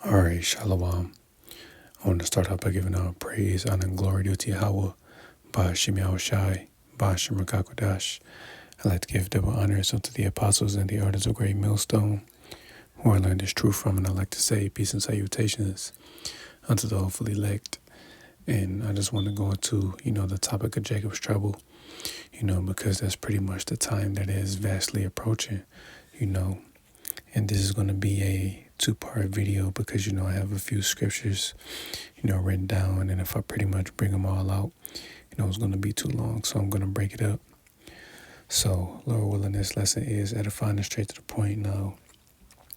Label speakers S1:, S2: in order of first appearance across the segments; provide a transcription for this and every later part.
S1: All right, Shalom. I want to start out by giving all praise, honor, and glory due to Yahweh, Ba'ashem Yahushai, Ba'ashem Rakakwadash. I'd like to give double honors unto the apostles and the elders of Great Millstone, who I learned this truth from, and I'd like to say peace and salutations unto the hopeful elect. And I just want to go into, the topic of Jacob's trouble, because that's pretty much the time that is vastly approaching, and this is going to be a two-part video because, I have a few scriptures, written down, and if I pretty much bring them all out, it's going to be too long, so I'm going to break it up. So, Lord willing, this lesson is edifying and straight to the point. Now,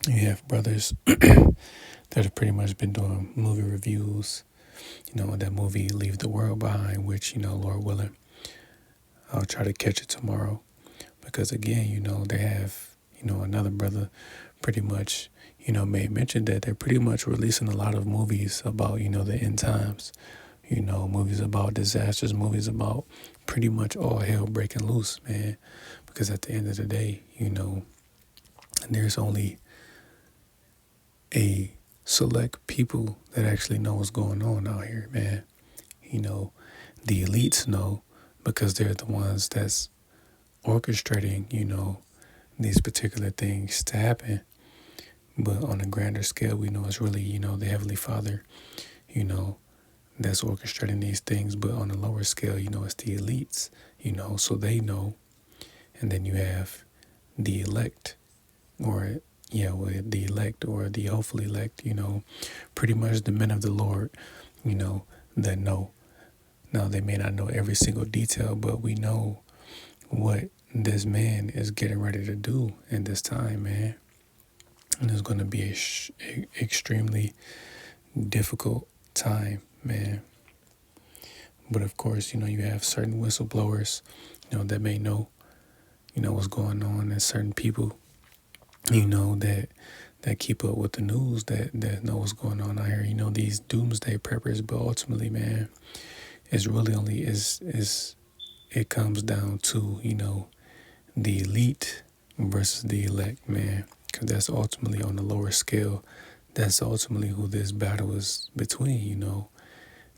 S1: you have brothers that have pretty much been doing movie reviews, that movie Leave the World Behind, which, Lord willing, I'll try to catch it tomorrow. Because again, they have, another brother pretty much, made mention that they're pretty much releasing a lot of movies about, the end times, movies about disasters, movies about pretty much all hell breaking loose, man. Because at the end of the day, there's only a select people that actually know what's going on out here, man. The elites know because they're the ones that's orchestrating, these particular things to happen. But on a grander scale, we know it's really, the Heavenly Father, that's orchestrating these things. But on a lower scale, it's the elites, so they know. And then you have the elect, or the elect or the hopeful elect, pretty much the men of the Lord, that know. Now, they may not know every single detail, but we know what this man is getting ready to do in this time, man. And it's going to be a extremely difficult time, man. But of course, you have certain whistleblowers, that may know, what's going on, and certain people, that keep up with the news, that know what's going on out here. These doomsday preppers, but ultimately, man, it's really only it comes down to, the elite versus the elect, man. Because that's ultimately on the lower scale. That's ultimately who this battle is between,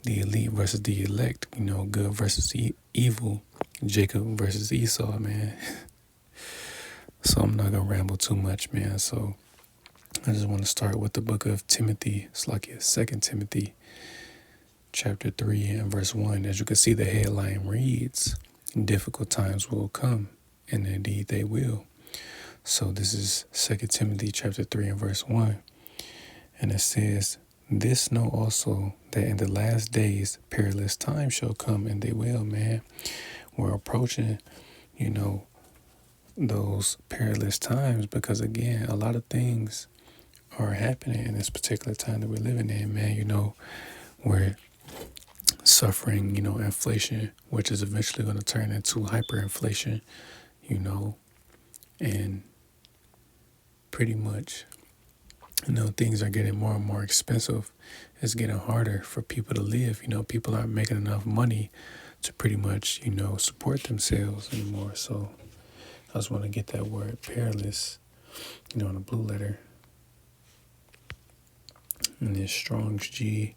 S1: the elite versus the elect, good versus evil, Jacob versus Esau, man. So I'm not going to ramble too much, man. So I just want to start with the book of Timothy. It's like 2 Timothy chapter 3 and verse 1. As you can see, the headline reads, difficult times will come, and indeed they will. So this is 2 Timothy chapter 3 and verse 1. And it says, this know also that in the last days perilous times shall come, and they will, man. We're approaching, those perilous times because, again, a lot of things are happening in this particular time that we're living in, man. We're suffering, inflation, which is eventually going to turn into hyperinflation, and pretty much, things are getting more and more expensive. It's getting harder for people to live. People aren't making enough money to pretty much, support themselves anymore. So I just want to get that word perilous, in a blue letter. And it's Strong's G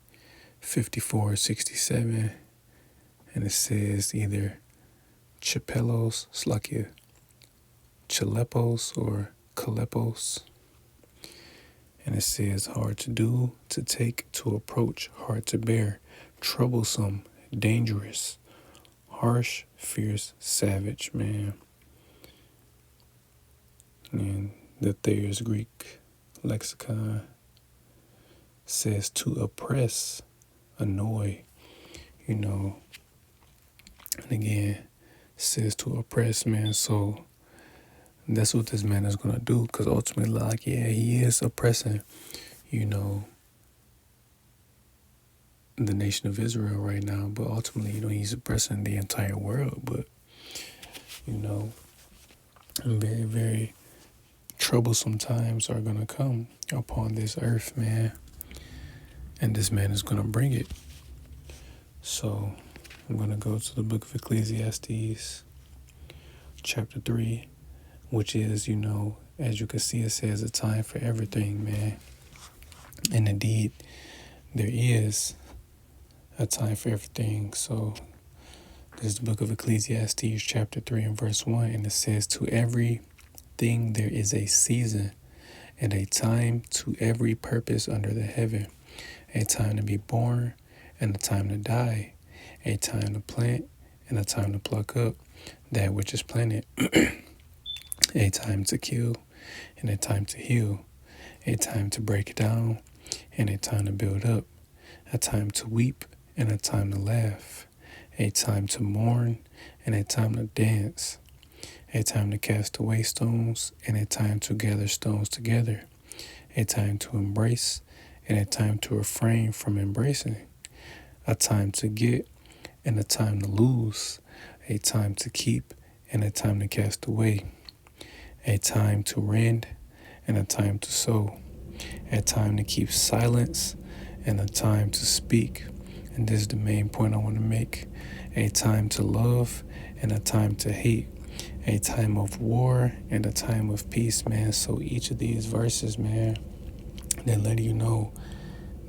S1: 5467. And it says either Chapelos, Slakia, Chalepos, or Kalepos. And it says hard to do, to take, to approach, hard to bear, troublesome, dangerous, harsh, fierce, savage, man. And the Thayer's Greek lexicon says to oppress, annoy, and again, says to oppress, man. So that's what this man is going to do, because ultimately, he is oppressing, the nation of Israel right now, but ultimately, he's oppressing the entire world. But, very, very troublesome times are going to come upon this earth, man. And this man is going to bring it. So I'm going to go to the book of Ecclesiastes, chapter 3, which is, as you can see, it says a time for everything, man. And indeed, there is a time for everything. So this is the book of Ecclesiastes, chapter 3 and verse 1, and it says, "To everything there is a season, and a time to every purpose under the heaven, a time to be born, and a time to die, a time to plant, and a time to pluck up that which is planted, a time to kill, and a time to heal, a time to break down, and a time to build up, a time to weep, and a time to laugh, a time to mourn, and a time to dance, a time to cast away stones, and a time to gather stones together, a time to embrace, and a time to refrain from embracing, a time to get, and a time to lose, a time to keep, and a time to cast away, a time to rend, and a time to sow, a time to keep silence, and a time to speak." And this is the main point I want to make. A time to love, and a time to hate, a time of war, and a time of peace, man. So each of these verses, man, they let you know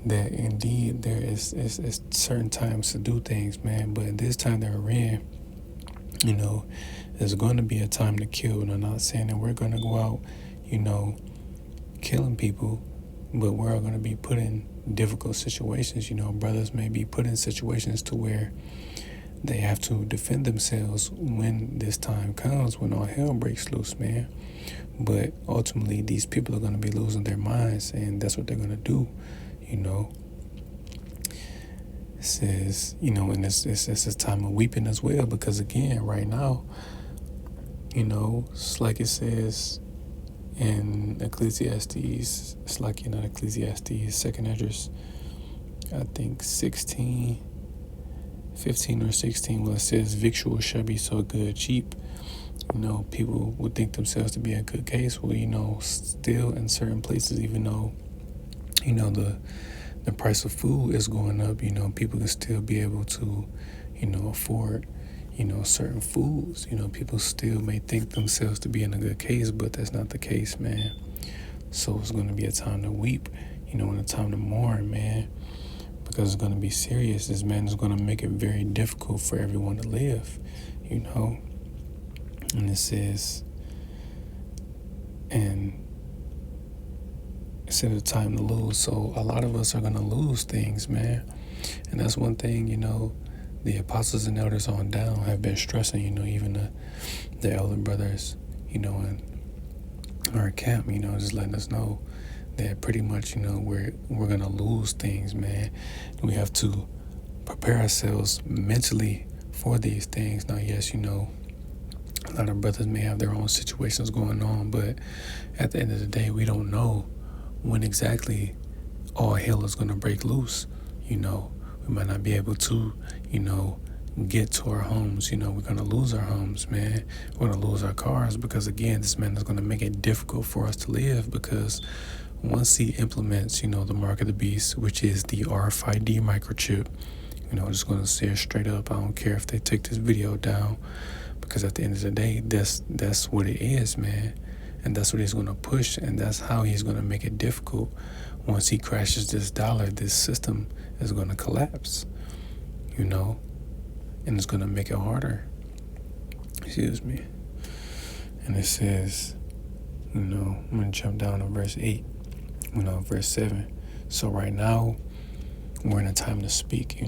S1: that indeed there is certain times to do things, man. But in this time that we're in, there's going to be a time to kill. And I'm not saying that we're going to go out, killing people, but we're going to be put in difficult situations. Brothers may be put in situations to where they have to defend themselves when this time comes, when all hell breaks loose, man. But ultimately, these people are going to be losing their minds, and that's what they're going to do. It says, and it's a time of weeping as well, because again, right now, it's like it says in Ecclesiastes, it's like, Ecclesiastes, second address, I think 15 or 16, well, it says, "Victuals shall be so good, cheap." People would think themselves to be a good case. Well, still in certain places, even though, the price of food is going up, people can still be able to, afford, certain foods. People still may think themselves to be in a good case, but that's not the case, man. So it's going to be a time to weep, and a time to mourn, man, because it's going to be serious. This man is going to make it very difficult for everyone to live, And it says, and it's a time to lose. So a lot of us are going to lose things, man. And that's one thing, the apostles and elders on down have been stressing, even the elder brothers, in our camp, just letting us know that pretty much, we're going to lose things, man. We have to prepare ourselves mentally for these things. Now, yes, a lot of brothers may have their own situations going on, but at the end of the day, we don't know when exactly all hell is going to break loose. We might not be able to, get to our homes. We're going to lose our homes, man. We're going to lose our cars because, again, this man is going to make it difficult for us to live, because once he implements, the mark of the beast, which is the RFID microchip, I'm just going to say it straight up. I don't care if they take this video down, because at the end of the day, that's what it is, man. And that's what he's going to push, and that's how he's going to make it difficult. Once he crashes this dollar, this system is going to collapse, and it's going to make it harder. Excuse me. And it says, I'm going to jump down to verse 8, verse 7. So right now, we're in a time to speak,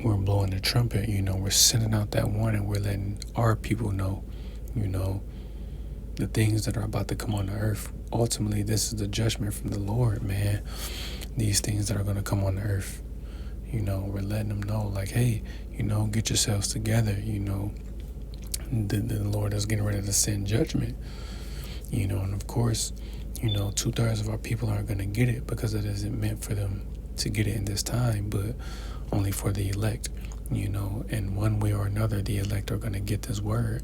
S1: We're blowing the trumpet, we're sending out that warning. We're letting our people know, the things that are about to come on the earth. Ultimately, this is the judgment from the Lord, man. These things that are going to come on the earth, we're letting them know, like, hey, get yourselves together. The Lord is getting ready to send judgment, and of course, 2/3 of our people aren't going to get it, because it isn't meant for them to get it in this time, but only for the elect, and one way or another, the elect are going to get this word.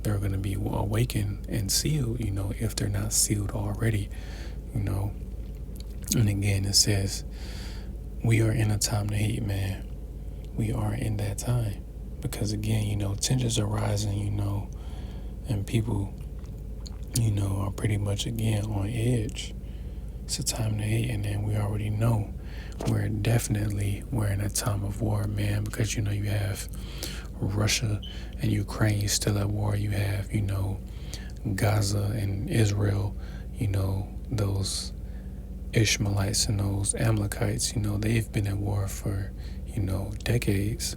S1: They're going to be awakened and sealed, if they're not sealed already, And again, it says, we are in a time to hate, man. We are in that time. Because again, tensions are rising, and people, are pretty much, again, on edge. It's a time to hate, and then we already know we're in a time of war, man, because you have Russia and Ukraine still at war. You have, Gaza and Israel, those Ishmaelites and those Amalekites, they've been at war for, decades.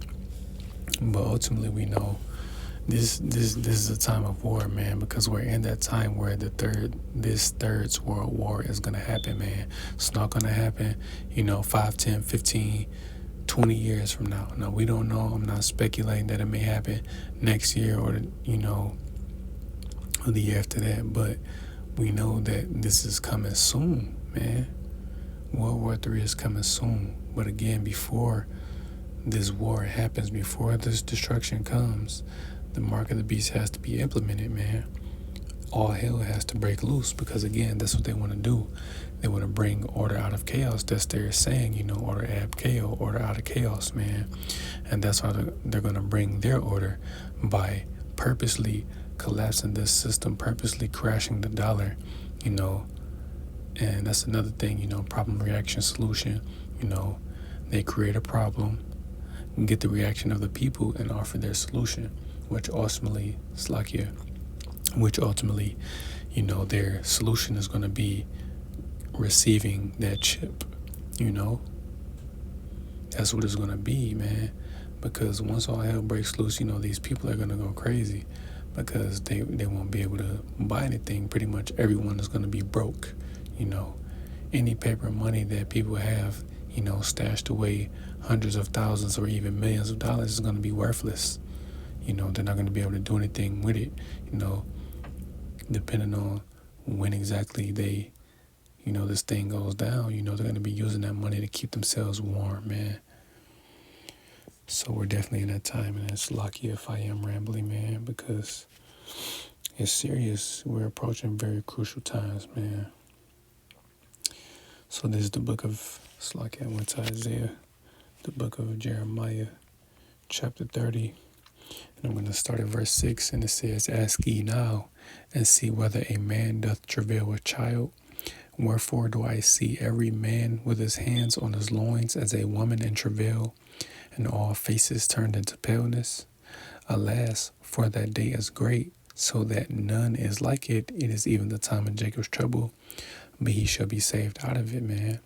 S1: But ultimately we know this is a time of war, man, because we're in that time where this third world war is gonna happen, man. It's not gonna happen, 5, 10, 15, 20 years from now. No, we don't know. I'm not speculating that it may happen next year or or the year after that, but we know that this is coming soon, man. World War III is coming soon. But again, before this war happens, before this destruction comes, the mark of the beast has to be implemented, man. All hell has to break loose, because again, that's what they want to do. They want to bring order out of chaos. That's their saying, order ab chaos, order out of chaos, man. And that's how they're going to bring their order, by purposely collapsing this system, purposely crashing the dollar, And that's another thing, problem, reaction, solution. They create a problem, get the reaction of the people, and offer their solution, which ultimately, their solution is going to be receiving that chip. That's what it's going to be, man. Because once all hell breaks loose, these people are going to go crazy, because they won't be able to buy anything. Pretty much everyone is going to be broke. Any paper money that people have, stashed away, hundreds of thousands or even millions of dollars, is going to be worthless. They're not going to be able to do anything with it, depending on when exactly they, this thing goes down. They're going to be using that money to keep themselves warm, man. So we're definitely in that time, and it's lucky if I am rambling, man, because it's serious. We're approaching very crucial times, man. So this is the book of, it's like I went to Isaiah, the book of Jeremiah, chapter 30. And I'm going to start at verse 6, and it says, "Ask ye now, and see whether a man doth travail with child. Wherefore do I see every man with his hands on his loins as a woman in travail, and all faces turned into paleness? Alas, for that day is great, so that none is like it. It is even the time of Jacob's trouble, but he shall be saved out of it," man.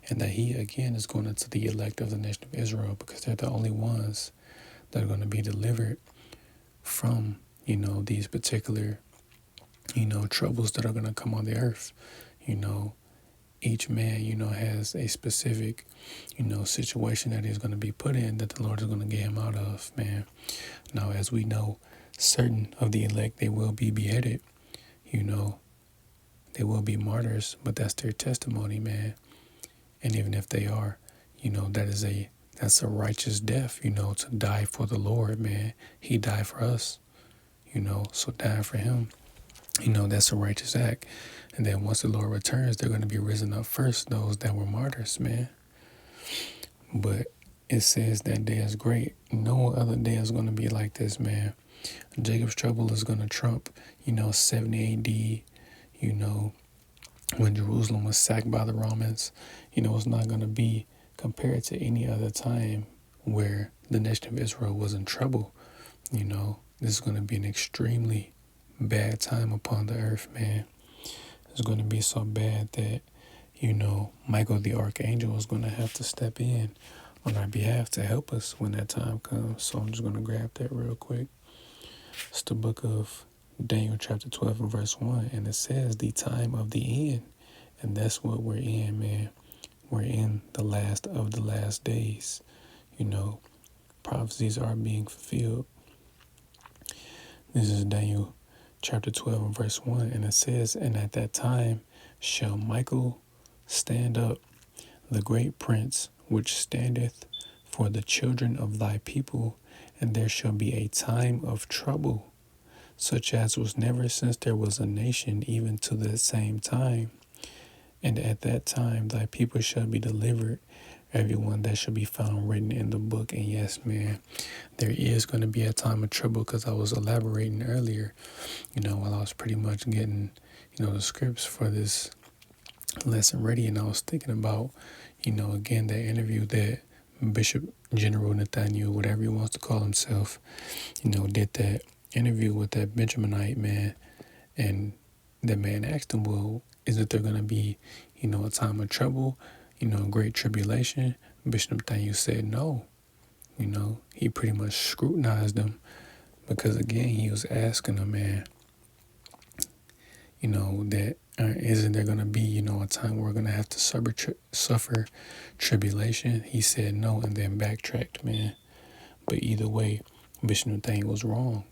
S1: And that he, again, is going into the elect of the nation of Israel, because they're the only ones that are going to be delivered from, these particular, troubles that are going to come on the earth. Each man, has a specific, situation that he's going to be put in, that the Lord is going to get him out of, man. Now, as we know, certain of the elect, they will be beheaded, they will be martyrs, but that's their testimony, man. And even if they are, that's a righteous death, to die for the Lord, man. He died for us, so dying for him, that's a righteous act. And then once the Lord returns, they're going to be risen up first, those that were martyrs, man. But it says that day is great. No other day is going to be like this, man. Jacob's trouble is going to trump, 70 AD, when Jerusalem was sacked by the Romans. It's not going to be compared to any other time where the nation of Israel was in trouble. This is going to be an extremely bad time upon the earth, man. It's going to be so bad that, Michael the Archangel is going to have to step in on our behalf to help us when that time comes. So I'm just going to grab that real quick. It's the book of Daniel chapter 12 and verse 1, and it says the time of the end. And that's what we're in, man. We're in the last of the last days. Prophecies are being fulfilled. This is Daniel chapter 12 and verse 1, and it says, "And at that time shall Michael stand up, the great prince, which standeth for the children of thy people, and there shall be a time of trouble, such as was never since there was a nation, even to the same time. And at that time thy people shall be delivered, everyone that shall be found written in the book." And yes, man, there is going to be a time of trouble, because I was elaborating earlier, while I was pretty much getting, the scripts for this lesson ready, and I was thinking about, again, that interview that Bishop General Nathaniel, whatever he wants to call himself, did that interview with that Benjaminite man, and the man asked him, well, isn't there going to be, a time of trouble, great tribulation? Bishop Nathaniel said no. He pretty much scrutinized him because, again, he was asking him, man, that isn't there going to be, a time where we're going to have to suffer tribulation? He said no and then backtracked, man. But either way, Bishop Nathaniel was wrong.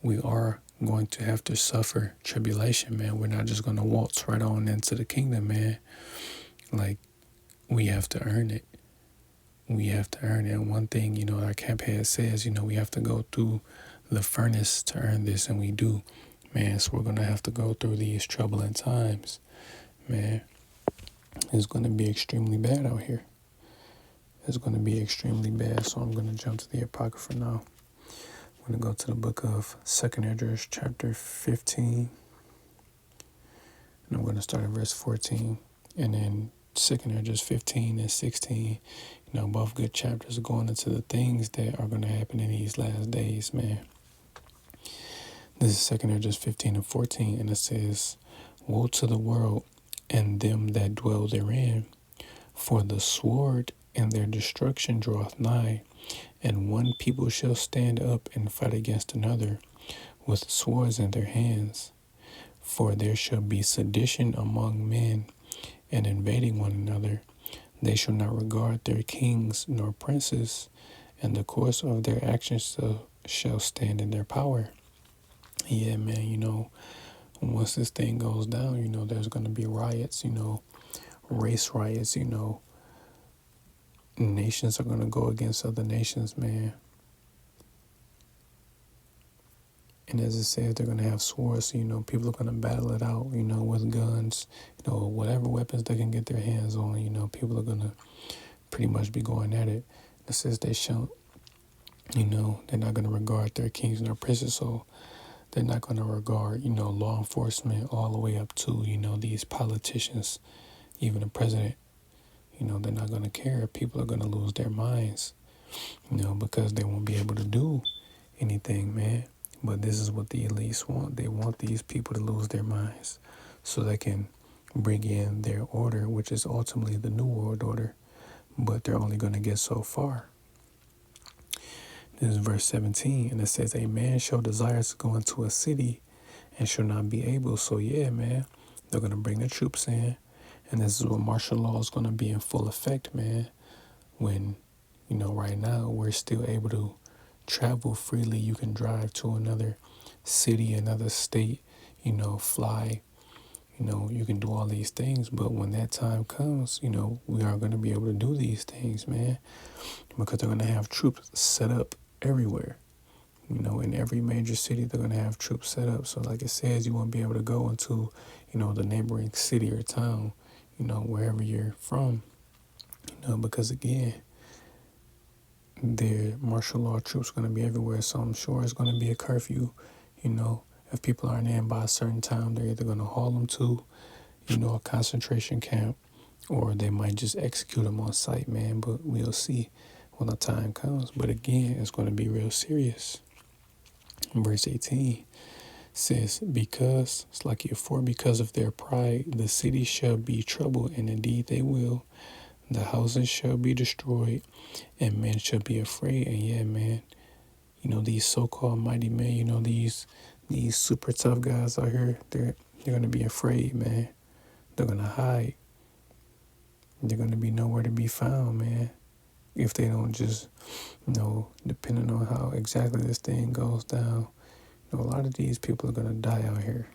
S1: We are going to have to suffer tribulation, man. We're not just going to waltz right on into the kingdom, man. Like, we have to earn it. We have to earn it. And one thing, our camp head says, we have to go through the furnace to earn this, and we do. Man, so we're going to have to go through these troubling times, man. It's going to be extremely bad out here. It's going to be extremely bad, so I'm going to jump to the Apocrypha now. I'm going to go to the book of 2nd Esdras, chapter 15, and I'm going to start at verse 14, and then 2nd Esdras 15 and 16, both good chapters going into the things that are going to happen in these last days, man. This is 2nd Esdras 15 and 14, and it says, woe to the world and them that dwell therein, for the sword and their destruction draweth nigh, and one people shall stand up and fight against another with swords in their hands. For there shall be sedition among men, and invading one another. They shall not regard their kings nor princes, and the course of their actions shall stand in their power. Yeah, man, once this thing goes down, there's going to be riots, race riots, nations are going to go against other nations, man. And as it says, they're going to have swords, so, people are going to battle it out, with guns, whatever weapons they can get their hands on, people are going to pretty much be going at it. It says they shall, they're not going to regard their kings nor princes, so they're not going to regard, law enforcement all the way up to, these politicians, even the president. They're not going to care. People are going to lose their minds, because they won't be able to do anything, man. But this is what the elites want. They want these people to lose their minds so they can bring in their order, which is ultimately the New World Order. But they're only going to get so far. This is verse 17, and it says, a man shall desire to go into a city and shall not be able. So, yeah, man, they're going to bring the troops in. And this is what martial law is going to be in full effect, man. When, right now we're still able to travel freely. You can drive to another city, another state, fly, you can do all these things. But when that time comes, we aren't going to be able to do these things, man, because they're going to have troops set up everywhere. In every major city, they're going to have troops set up. So like it says, you won't be able to go into, the neighboring city or town, wherever you're from, because again, their martial law troops are going to be everywhere. So I'm sure it's going to be a curfew. If people aren't in by a certain time, they're either going to haul them to, a concentration camp, or they might just execute them on site, man. But we'll see when the time comes. But again, it's going to be real serious. Verse 18 says, because of their pride, the city shall be troubled, and indeed they will. The houses shall be destroyed, and men shall be afraid. And yeah, man, these so-called mighty men, these super tough guys out here, they're going to be afraid, man. They're going to hide. They're going to be nowhere to be found, man. If they don't just, depending on how exactly this thing goes down, a lot of these people are going to die out here,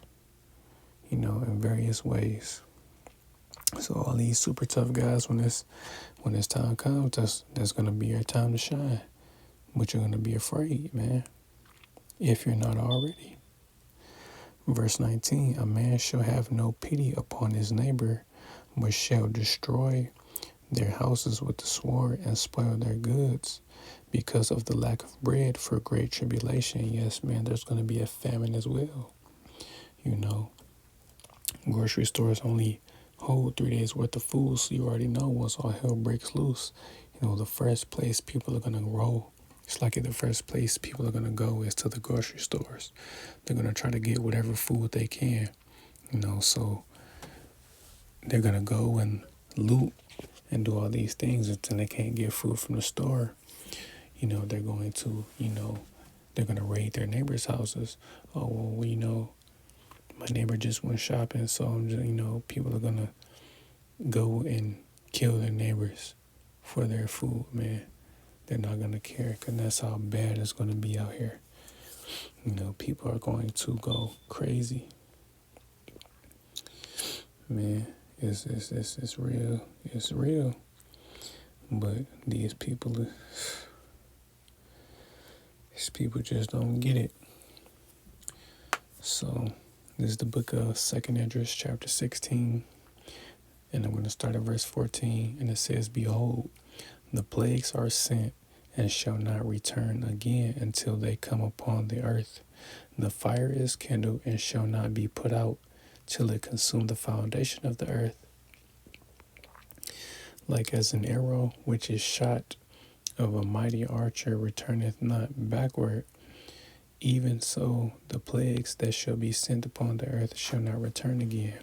S1: in various ways. So all these super tough guys, when this time comes, that's going to be your time to shine. But you're going to be afraid, man, if you're not already. Verse 19, a man shall have no pity upon his neighbor, but shall destroy their houses with the sword and spoil their goods because of the lack of bread for great tribulation. Yes, man, there's going to be a famine as well. Grocery stores only hold 3 days worth of food. So you already know once all hell breaks loose, the first place people are gonna roll. It's like the first place people are gonna go is to the grocery stores. They're gonna try to get whatever food they can. So they're gonna go and loot and do all these things until they can't get food from the store. They're going to, they're gonna raid their neighbors' houses. Oh well, my neighbor just went shopping, so I'm just, people are gonna go and kill their neighbors for their food, man. They're not gonna care, cause that's how bad it's gonna be out here. People are going to go crazy, man. It's real. It's real. But these people just don't get it. So this is the book of 2nd Esdras, chapter 16, and I'm going to start at verse 14, and it says, "Behold, the plagues are sent, and shall not return again until they come upon the earth. The fire is kindled, and shall not be put out, till it consume the foundation of the earth. Like as an arrow which is shot of a mighty archer returneth not backward, even so the plagues that shall be sent upon the earth shall not return again.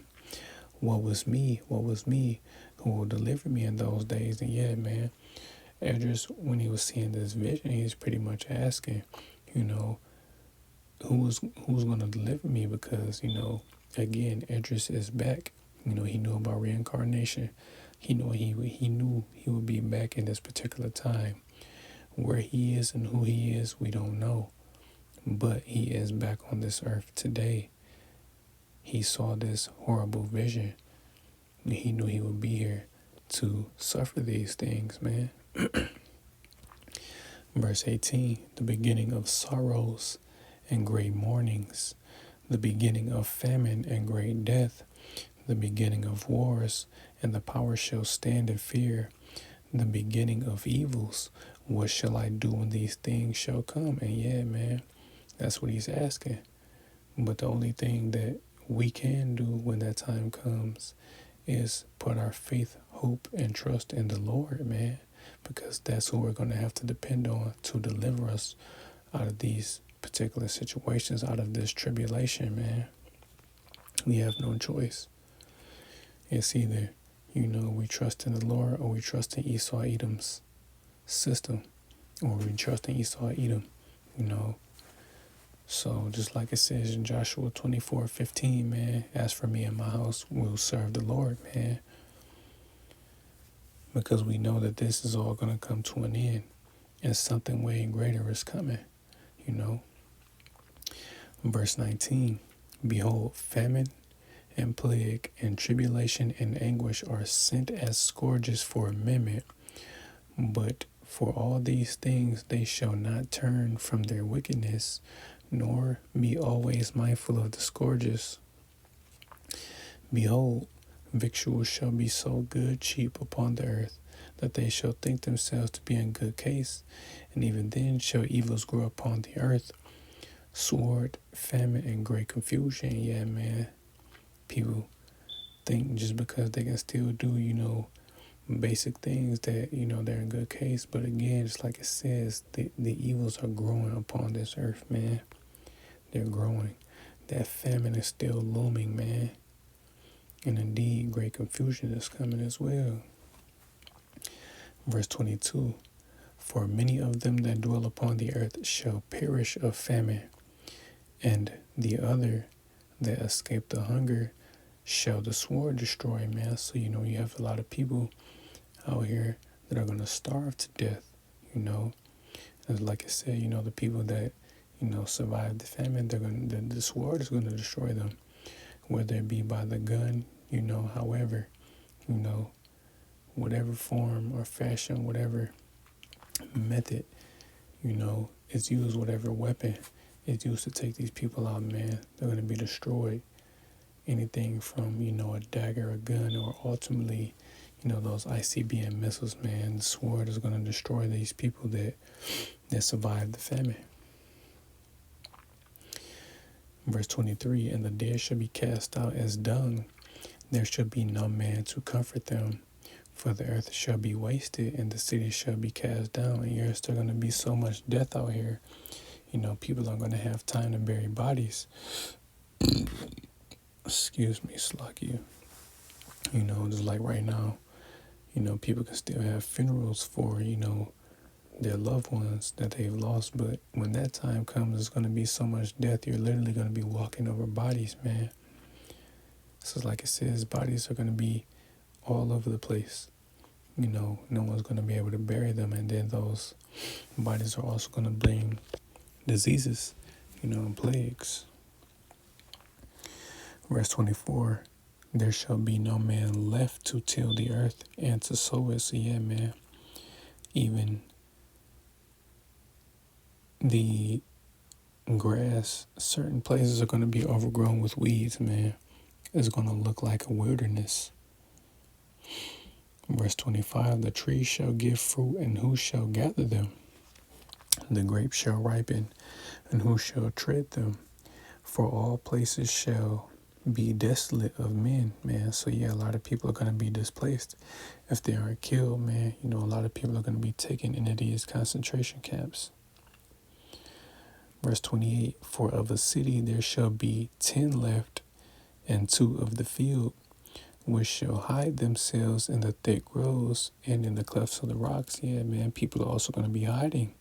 S1: Woe was me, who will deliver me in those days?" And yeah, man, Esdras, when he was seeing this vision, he was pretty much asking, who's going to deliver me? Because, again, Esdras is back. He knew about reincarnation. He knew he would be back in this particular time. Where he is and who he is, we don't know. But he is back on this earth today. He saw this horrible vision. And he knew he would be here to suffer these things, man. Verse 18, "The beginning of sorrows and great mournings, the beginning of famine and great death, the beginning of wars, and the power shall stand in fear, the beginning of evils. What shall I do when these things shall come?" And yeah, man, that's what he's asking. But the only thing that we can do when that time comes is put our faith, hope, and trust in the Lord, man, because that's who we're going to have to depend on to deliver us out of these particular situations, out of this tribulation, man. We have no choice. It's either, we trust in the Lord, or we trust in Esau Edom's system, or we trust in Esau Edom, So just like it says in Joshua 24:15, man, "As for me and my house, we'll serve the Lord," man. Because we know that this is all going to come to an end, and something way greater is coming, Verse 19, "Behold, famine and plague and tribulation and anguish are sent as scourges for amendment, but for all these things they shall not turn from their wickedness, nor be always mindful of the scourges. Behold, victuals shall be so good cheap upon the earth, that they shall think themselves to be in good case, and even then shall evils grow upon the earth, sword, famine, and great confusion." Yeah, man, people think just because they can still do, basic things that, they're in good case. But again, just like it says, the evils are growing upon this earth, man. They're growing. That famine is still looming, man. And indeed, great confusion is coming as well. Verse 22, "For many of them that dwell upon the earth shall perish of famine, and the other that escape the hunger shall the sword destroy," man. So, you have a lot of people out here that are going to starve to death, And like I said, the people that, survive the famine, the sword is going to destroy them, whether it be by the gun, however, whatever form or fashion, whatever method, is used, whatever weapon is used to take these people out, man, they're going to be destroyed. Anything from, a dagger, a gun, or ultimately, those ICBM missiles, man. The sword is going to destroy these people that survived the famine. Verse 23, "And the dead shall be cast out as dung. There shall be no man to comfort them, for the earth shall be wasted and the city shall be cast down. And there's still going to be so much death out here. People aren't going to have time to bury bodies. Excuse me, Slocky. Just like right now, people can still have funerals for, their loved ones that they've lost. But when that time comes, there's going to be so much death. You're literally going to be walking over bodies, man. So like it says, bodies are going to be all over the place. No one's going to be able to bury them. And then those bodies are also going to bring diseases, and plagues. Verse 24, there shall be no man left to till the earth and to sow it. So yeah, man, even the grass, certain places are going to be overgrown with weeds, man. It's going to look like a wilderness. Verse 25, the trees shall give fruit, and who shall gather them? The grapes shall ripen, and who shall tread them? For all places shall be desolate of men, man. So yeah, a lot of people are going to be displaced if they aren't killed, man. A lot of people are going to be taken into these concentration camps. Verse 28, for of a city there shall be 10 left, and 2 of the field, which shall hide themselves in the thick groves and in the clefts of the rocks. Yeah, man, people are also going to be hiding,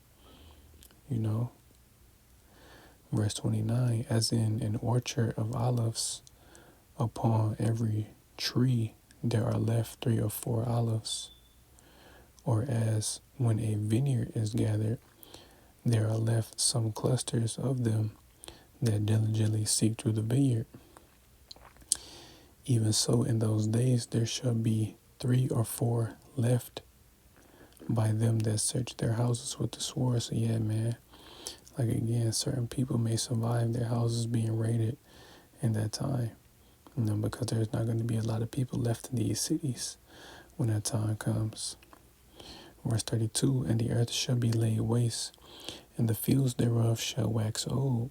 S1: Verse 29, as in an orchard of olives, upon every tree there are left 3 or 4 olives. Or as when a vineyard is gathered, there are left some clusters of them that diligently seek through the vineyard. Even so in those days there shall be 3 or 4 left by them that search their houses with the sword. So yeah, man, like again, certain people may survive their houses being raided in that time, because there's not going to be a lot of people left in these cities when that time comes. Verse 32, and the earth shall be laid waste, and the fields thereof shall wax old,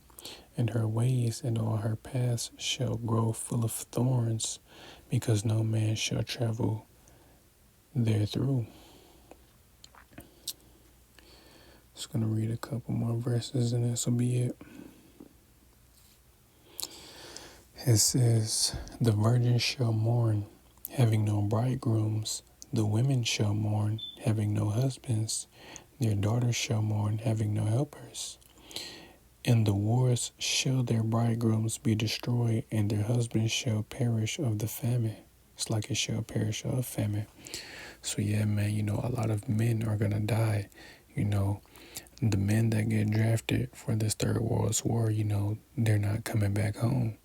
S1: and her ways and all her paths shall grow full of thorns, because no man shall travel therethrough. Just going to read a couple more verses and this will be it. It says, the virgins shall mourn, having no bridegrooms. The women shall mourn, having no husbands. Their daughters shall mourn, having no helpers. In the wars shall their bridegrooms be destroyed, and their husbands shall perish of the famine. It's like it shall perish of famine. So yeah, man, a lot of men are going to die. The men that get drafted for this Third World War, they're not coming back home.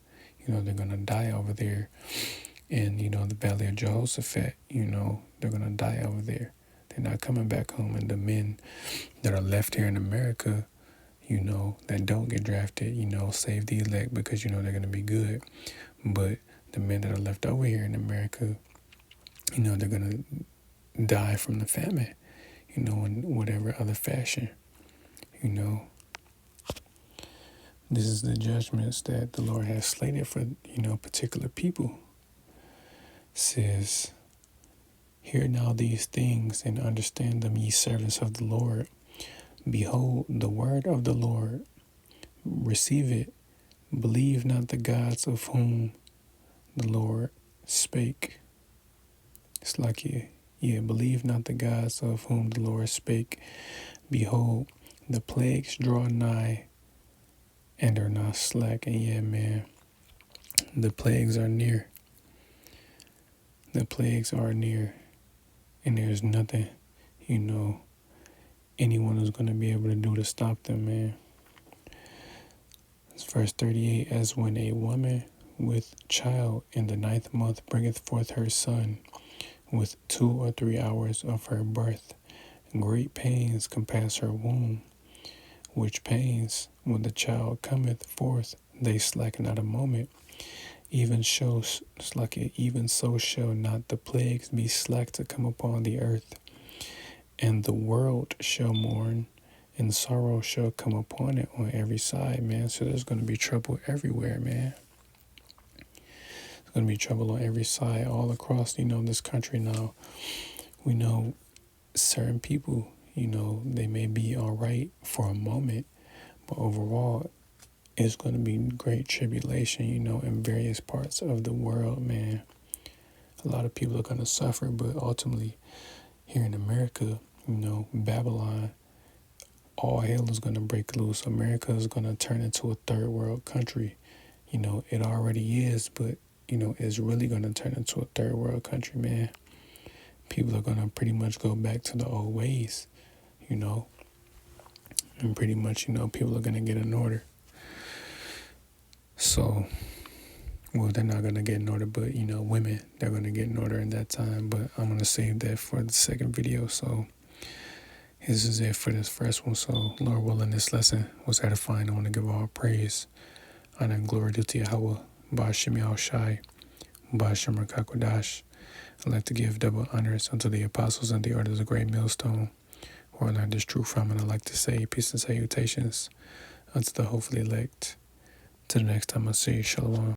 S1: They're going to die over there. And, the Valley of Jehoshaphat, they're going to die over there. They're not coming back home. And the men that are left here in America, that don't get drafted, save the elect because, they're going to be good. But the men that are left over here in America, they're going to die from the famine, in whatever other fashion, This is the judgments that the Lord has slated for, particular people. It says, hear now these things and understand them, ye servants of the Lord. Behold, the word of the Lord, receive it. Believe not the gods of whom the Lord spake. It's like, believe not the gods of whom the Lord spake. Behold, the plagues draw nigh and are not slack. And yeah, man, the plagues are near. The plagues are near. And there's nothing, anyone is going to be able to do to stop them, man. It's verse 38, as when a woman with child in the 9th month bringeth forth her son with 2 or 3 hours of her birth. Great pains compass her womb, which pains, when the child cometh forth, they slacken not a moment. Even so shall not the plagues be slack to come upon the earth. And the world shall mourn, and sorrow shall come upon it on every side, man. So there's going to be trouble everywhere, man. going to be trouble on every side, all across, this country now. We know certain people, they may be all right for a moment, but overall, it's going to be great tribulation, in various parts of the world, man. A lot of people are going to suffer, but ultimately, here in America, Babylon, all hell is going to break loose. America is going to turn into a third world country. It already is, but, it's really going to turn into a third world country, man. People are going to pretty much go back to the old ways, and pretty much, people are going to get in order. So, well, they're not going to get in order, but, women, they're going to get in order in that time. But I'm going to save that for the second video. So, this is it for this first one. So, Lord willing, this lesson was edifying. I want to give all praise, honor, and glory due to Yahweh, Ba'ashem Yahushai, Ba'ashem Rakakwadash. I'd like to give double honors unto the apostles and the orders of the great millstone, where I learned this truth from, and I'd like to say peace and salutations unto the hopefully elect. Till the next time I see you, Shalom.